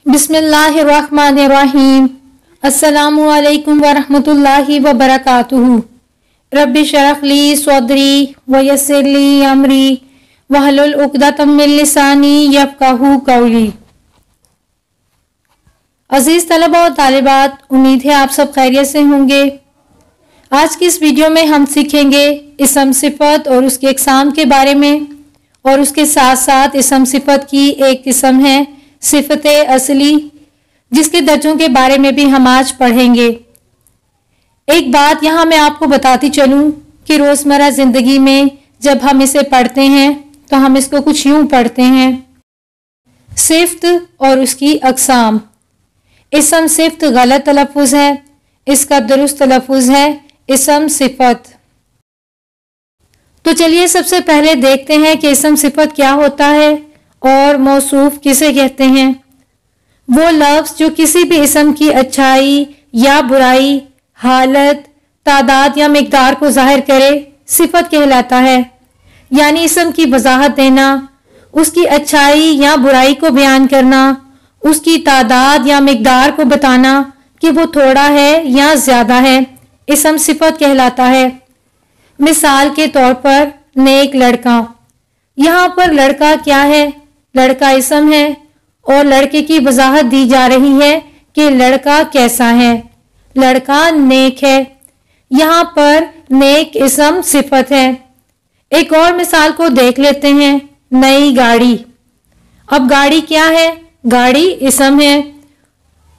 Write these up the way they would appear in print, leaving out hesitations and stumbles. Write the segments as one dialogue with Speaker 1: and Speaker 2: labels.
Speaker 1: बिस्मिल्लाहिर्रहमानिर्रहीम। अस्सलामु अलैकुम वरहमतुल्लाहि वबरकातुहू। रब्बि शरह ली सदरी व यस्सिर ली अमरी वहलुल उक़दतम मिन लिसानी यफ़क़हू क़ौली। अजीज तलबा और तालिबात, उम्मीद है आप सब खैरियत से होंगे। आज की इस वीडियो में हम सीखेंगे इसम सिफत और उसके अक़साम के बारे में, और उसके साथ साथ इसम सिफत की एक किस्म है सिफत असली, जिसके दर्जों के बारे में भी हम आज पढ़ेंगे। एक बात यहाँ मैं आपको बताती चलूँ कि रोज़मर्रा ज़िंदगी में जब हम इसे पढ़ते हैं तो हम इसको कुछ यूँ पढ़ते हैं, सिफ्त और उसकी अक़साम। इसम सिफ्त गलत तलफ़ुज़ है, इसका दुरुस्त तलफ़ुज़ है इसम सिफत। तो चलिए सबसे पहले देखते हैं कि इसम सिफत क्या होता है और मौसूफ किसे कहते हैं। वो लफ्ज़ जो किसी भी इसम की अच्छाई या बुराई, हालत, तादाद या मिक़दार को ज़ाहिर करे, सिफत कहलाता है। यानी इसम की वज़ाहत देना, उसकी अच्छाई या बुराई को बयान करना, उसकी तादाद या मिक़दार को बताना कि वो थोड़ा है या ज़्यादा है, इसम सिफत कहलाता है। मिसाल के तौर पर नेक लड़का। यहाँ पर लड़का क्या है? लड़का इसम है और लड़के की वजाहत दी जा रही है कि लड़का कैसा है। लड़का नेक है, यहाँ पर नेक इसम सिफत है। एक और मिसाल को देख लेते हैं, नई गाड़ी। अब गाड़ी क्या है? गाड़ी इसम है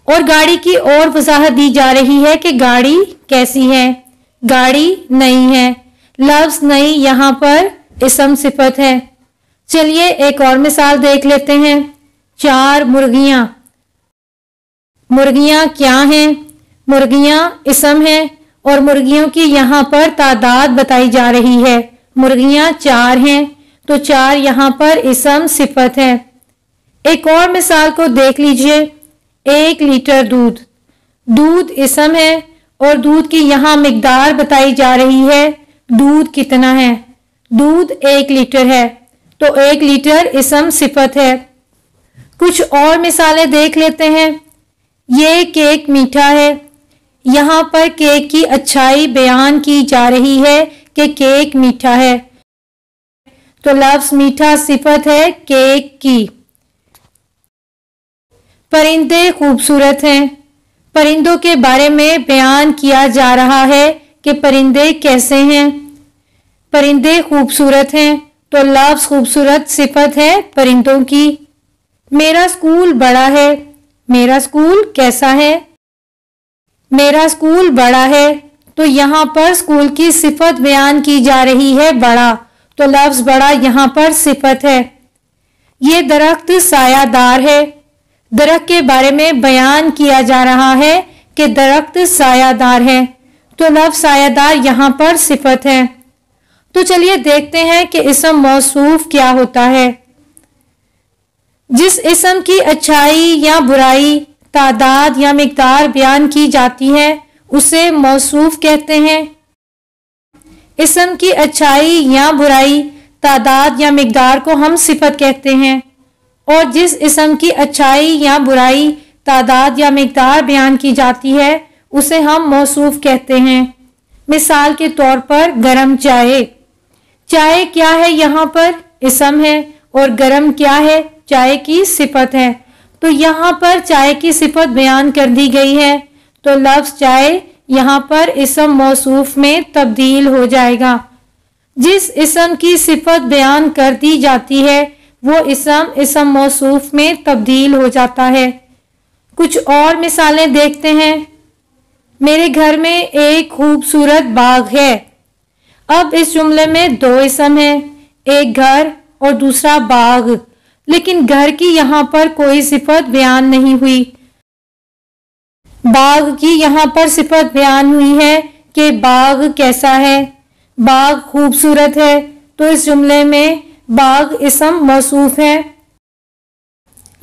Speaker 1: और गाड़ी की और वजाहत दी जा रही है कि गाड़ी कैसी है। गाड़ी नई है, लफ्ज़ नई यहाँ पर इसम सिफत है। चलिए एक और मिसाल देख लेते हैं, 4 मुर्गियां। मुर्गियां क्या हैं? मुर्गियां इसम है और मुर्गियों की यहाँ पर तादाद बताई जा रही है। मुर्गियां 4 हैं तो 4 यहाँ पर इसम सिफत है। एक और मिसाल को देख लीजिए, 1 लीटर दूध। दूध इसम है और दूध की यहाँ मिकदार बताई जा रही है। दूध कितना है? दूध 1 लीटर है तो 1 लीटर इसम सिफत है। कुछ और मिसालें देख लेते हैं। ये केक मीठा है, यहाँ पर केक की अच्छाई बयान की जा रही है कि केक मीठा है, तो लफ्ज़ मीठा सिफत है केक की। परिंदे खूबसूरत हैं। परिंदों के बारे में बयान किया जा रहा है कि परिंदे कैसे हैं। परिंदे खूबसूरत हैं तो लफ्ज़ खूबसूरत सिफत है परिंदों की। मेरा स्कूल बड़ा है। मेरा स्कूल कैसा है? मेरा स्कूल बड़ा है तो यहाँ पर स्कूल की सिफत बयान की जा रही है बड़ा, तो लफ्ज़ बड़ा यहाँ पर सिफत है। ये दरख्त सायादार है। दरख्त के बारे में बयान किया जा रहा है कि दरख्त सायादार है, तो लफ्ज़ सायादार यहाँ पर सिफत है। तो चलिए देखते हैं कि इसम मौसूफ क्या होता है। जिस इसम की अच्छाई या बुराई, तादाद या मिकदार बयान की जाती है उसे मौसूफ कहते हैं। इसम की अच्छाई या बुराई, तादाद या मिकदार को हम सिफत कहते हैं, और जिस इसम की अच्छाई या बुराई, तादाद या मिकदार बयान की जाती है उसे हम मौसूफ कहते हैं। मिसाल के तौर पर गरम चाय। चाय क्या है? यहाँ पर इसम है और गरम क्या है? चाय की सिफत है, तो यहाँ पर चाय की सिफत बयान कर दी गई है, तो लफ्ज़ चाय यहाँ पर इसम मौसूफ में तब्दील हो जाएगा। जिस इसम की सिफत बयान कर दी जाती है वो इसम मौसूफ में तब्दील हो जाता है। कुछ और मिसालें देखते हैं। मेरे घर में एक खूबसूरत बाग है। अब इस जुमले में 2 इसम है, एक घर और दूसरा बाग, लेकिन घर की यहाँ पर कोई सिफत बयान नहीं हुई। बाग की यहाँ पर सिफत बयान हुई है कि बाग कैसा है। बाग खूबसूरत है तो इस जुमले में बाग इसम मौसूफ है।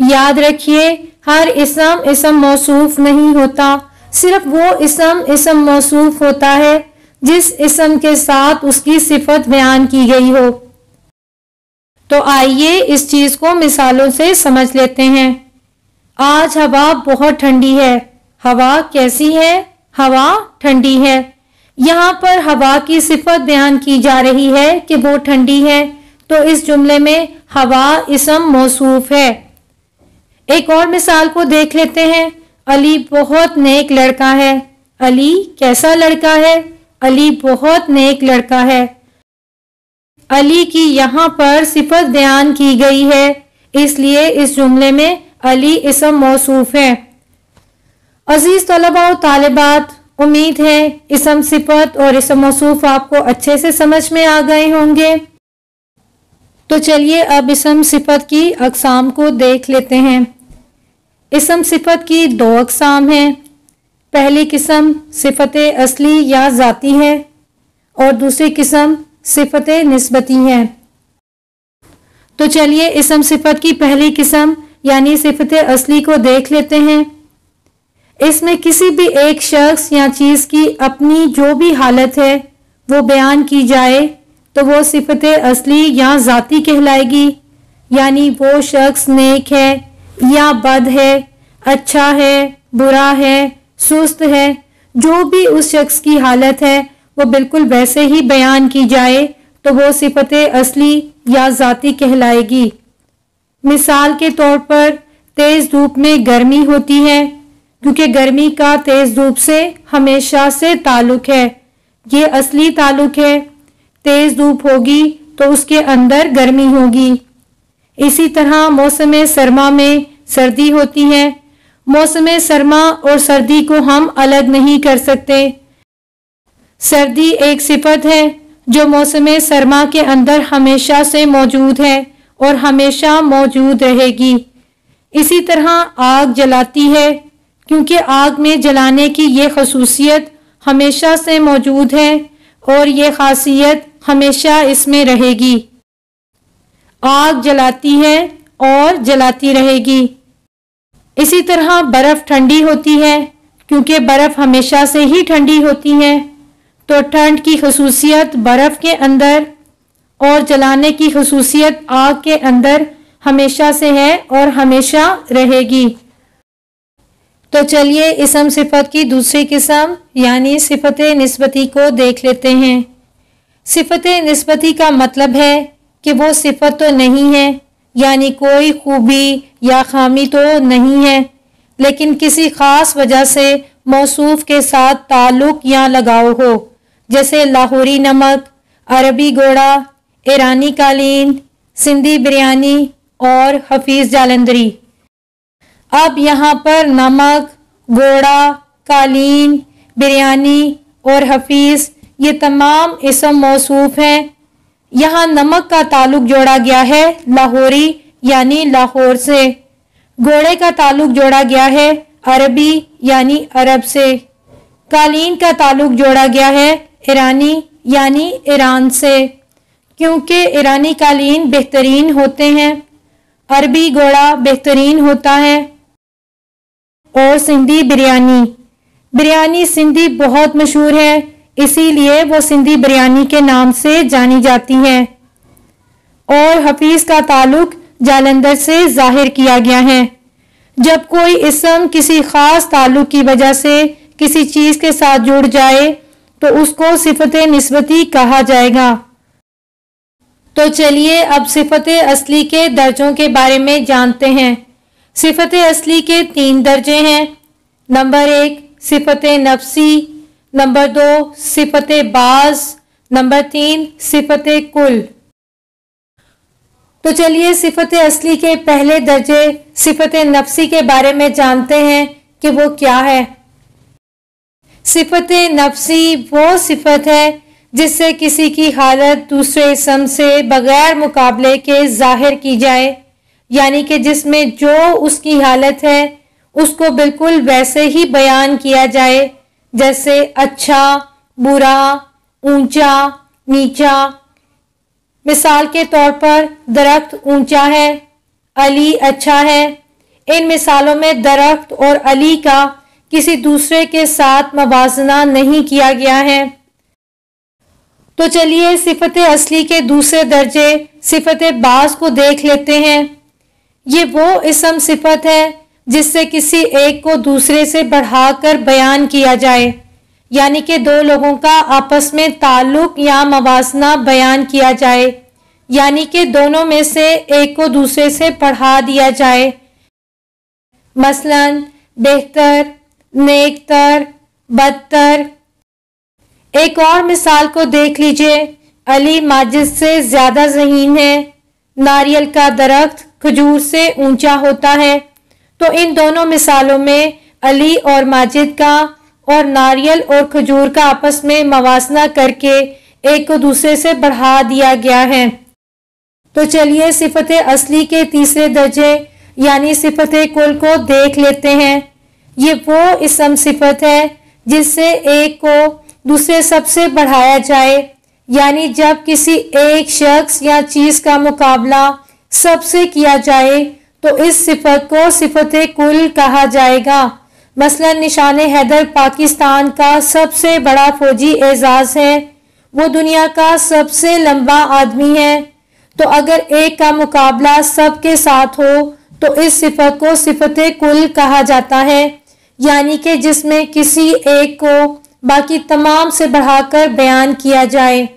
Speaker 1: याद रखिए, हर इसम मौसूफ नहीं होता, सिर्फ वो इसम मौसूफ होता है जिस इसम के साथ उसकी सिफत बयान की गई हो। तो आइए इस चीज को मिसालों से समझ लेते हैं। आज हवा बहुत ठंडी है। हवा कैसी है? हवा ठंडी है। यहाँ पर हवा की सिफत बयान की जा रही है कि वो ठंडी है, तो इस जुमले में हवा इसम मौसूफ है। एक और मिसाल को देख लेते हैं। अली बहुत नेक लड़का है। अली कैसा लड़का है? अली बहुत नेक लड़का है। अली की यहाँ पर सिफत बयान की गई है, इसलिए इस जुमले में अली इसम मौसूफ है। अजीज तलबा और तालिबात, उम्मीद है इसम सिफत और इसम मौसूफ आपको अच्छे से समझ में आ गए होंगे। तो चलिए अब इसम सिफत की अक़साम को देख लेते हैं। इसम सिफत की दो अक़साम हैं। पहली किस्म सिफत असली या ज़ाती है और दूसरी किस्म सिफत निस्बती है। तो चलिए इसम सिफत की पहली किस्म यानी सिफत असली को देख लेते हैं। इसमें किसी भी एक शख्स या चीज़ की अपनी जो भी हालत है वो बयान की जाए तो वो सिफत असली या ज़ाती कहलाएगी। यानी वो शख्स नेक है या बद है, अच्छा है, बुरा है, सुस्त है, जो भी उस शख्स की हालत है वो बिल्कुल वैसे ही बयान की जाए तो वो सिफत असली या ज़ाती कहलाएगी। मिसाल के तौर पर तेज़ धूप में गर्मी होती है, क्योंकि गर्मी का तेज़ धूप से हमेशा से ताल्लुक है, ये असली ताल्लुक है। तेज़ धूप होगी तो उसके अंदर गर्मी होगी। इसी तरह मौसम सरमा में सर्दी होती है। मौसम सरमा और सर्दी को हम अलग नहीं कर सकते। सर्दी एक सिफत है जो मौसम सरमा के अंदर हमेशा से मौजूद है और हमेशा मौजूद रहेगी। इसी तरह आग जलाती है, क्योंकि आग में जलाने की ये खसूसियत हमेशा से मौजूद है और ये खासियत हमेशा इसमें रहेगी। आग जलाती है और जलाती रहेगी। इसी तरह बर्फ ठंडी होती है, क्योंकि बर्फ हमेशा से ही ठंडी होती है, तो ठंड की खसूसियत बर्फ के अंदर और जलाने की खसूसियत आग के अंदर हमेशा से है और हमेशा रहेगी। तो चलिए इसम सिफत की दूसरी किस्म यानी सिफत निस्बती को देख लेते हैं। सिफत निस्बती का मतलब है कि वो सिफत तो नहीं है, यानी कोई खूबी या खामी तो नहीं है, लेकिन किसी खास वजह से मौसूफ के साथ ताल्लुक या लगाव हो, जैसे लाहौरी नमक, अरबी घोड़ा, ईरानी कालीन, सिंधी बिरयानी और हफीज़ जालंधरी। अब यहाँ पर नमक, घोड़ा, कालीन, बिरयानी और हफीज़ ये तमाम इसम मौसूफ हैं। यहाँ नमक का ताल्लुक जोड़ा गया है लाहौरी यानी लाहौर से। घोड़े का ताल्लुक जोड़ा गया है अरबी यानी अरब से। कालीन का ताल्लुक जोड़ा गया है ईरानी यानी ईरान से, क्योंकि ईरानी कालीन बेहतरीन होते हैं, अरबी घोड़ा बेहतरीन होता है। और सिंधी बिरयानी, बिरयानी सिंधी बहुत मशहूर है, इसीलिए वो सिंधी बिरयानी के नाम से जानी जाती है। और हफीज का ताल्लुक जालंधर से जाहिर किया गया है। जब कोई इसम किसी खास ताल्लुक की वजह से किसी चीज के साथ जुड़ जाए तो उसको सिफत निस्बती कहा जाएगा। तो चलिए अब सिफत असली के दर्जों के बारे में जानते हैं। सिफत असली के 3 दर्जे हैं। नंबर 1 सिफत नफ्सी, नंबर 2 सिफत बाज, नंबर 3 सिफत कुल। तो चलिए सिफत असली के पहले दर्जे सिफत नफ्सी के बारे में जानते हैं कि वो क्या है। सिफत नफ्सी वो सिफत है जिससे किसी की हालत दूसरे इसम से बगैर मुकाबले के जाहिर की जाए, यानी कि जिसमें जो उसकी हालत है उसको बिल्कुल वैसे ही बयान किया जाए, जैसे अच्छा, बुरा, ऊंचा, नीचा। मिसाल के तौर पर दरख्त ऊंचा है, अली अच्छा है। इन मिसालों में दरख्त और अली का किसी दूसरे के साथ मवाजना नहीं किया गया है। तो चलिए सिफत असली के दूसरे दर्जे सिफत बाज को देख लेते हैं। ये वो इसम सिफत है जिससे किसी एक को दूसरे से बढ़ाकर बयान किया जाए, यानी कि दो लोगों का आपस में ताल्लुक या मवासना बयान किया जाए, यानी कि दोनों में से एक को दूसरे से बढ़ा दिया जाए। मसलन बेहतर, नेकतर, बदतर। एक और मिसाल को देख लीजिए। अली माजिद से ज्यादा ज़हीन है। नारियल का दरख्त खजूर से ऊंचा होता है। तो इन दोनों मिसालों में अली और माजिद का और नारियल और खजूर का आपस में मवासना करके एक को दूसरे से बढ़ा दिया गया है। तो चलिए सिफत असली के तीसरे दर्जे यानी सिफत कुल को देख लेते हैं। ये वो इसम सिफत है जिससे एक को दूसरे सबसे बढ़ाया जाए, यानी जब किसी एक शख्स या चीज का मुकाबला सबसे किया जाए तो इस सिफत को सिफत कुल कहा जाएगा। मसलन निशान हैदर पाकिस्तान का सबसे बड़ा फौजी एजाज है। वो दुनिया का सबसे लंबा आदमी है। तो अगर एक का मुकाबला सबके साथ हो तो इस सिफत को सिफत कुल कहा जाता है, यानी कि जिसमें किसी एक को बाकी तमाम से बढ़ाकर बयान किया जाए।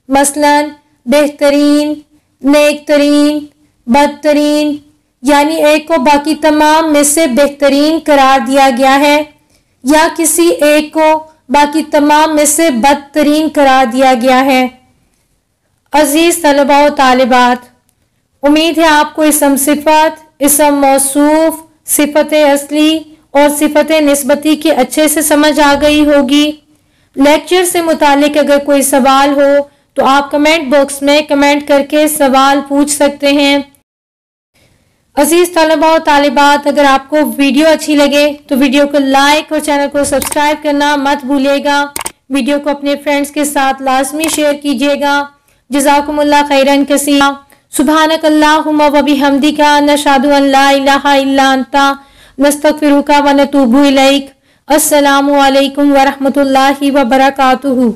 Speaker 1: मसलन बेहतरीन, नेकतरीन, बदतरीन, यानी एक को बाकी तमाम में से बेहतरीन करार दिया गया है या किसी एक को बाकी तमाम में से बदतरीन करार दिया गया है। अजीज तलबा व तालिबात, उम्मीद है आपको इसम सिफत, इसम मौसूफ, सिफत असली और सिफत निस्बती की अच्छे से समझ आ गई होगी। लेक्चर से मुतालिक अगर कोई सवाल हो तो आप कमेंट बॉक्स में कमेंट करके सवाल पूछ सकते हैं। अजीज तलबा और तालिबात, अगर आपको वीडियो अच्छी लगे तो वीडियो को लाइक और चैनल को सब्सक्राइब करना मत भूलिएगा। वीडियो को अपने फ्रेंड्स के साथ लाजमी शेयर कीजिएगा। जज़ाकुमुल्लाह खैरन कसीरा। सुब्हानक अल्लाहुम्मा व बिहम्दिका नशहदु अन ला इलाहा इल्ला अंता नस्तगफिरुका व नतूबु इलैक। अस्सलामु अलैकुम व रहमतुल्लाहि व बरकातुहू।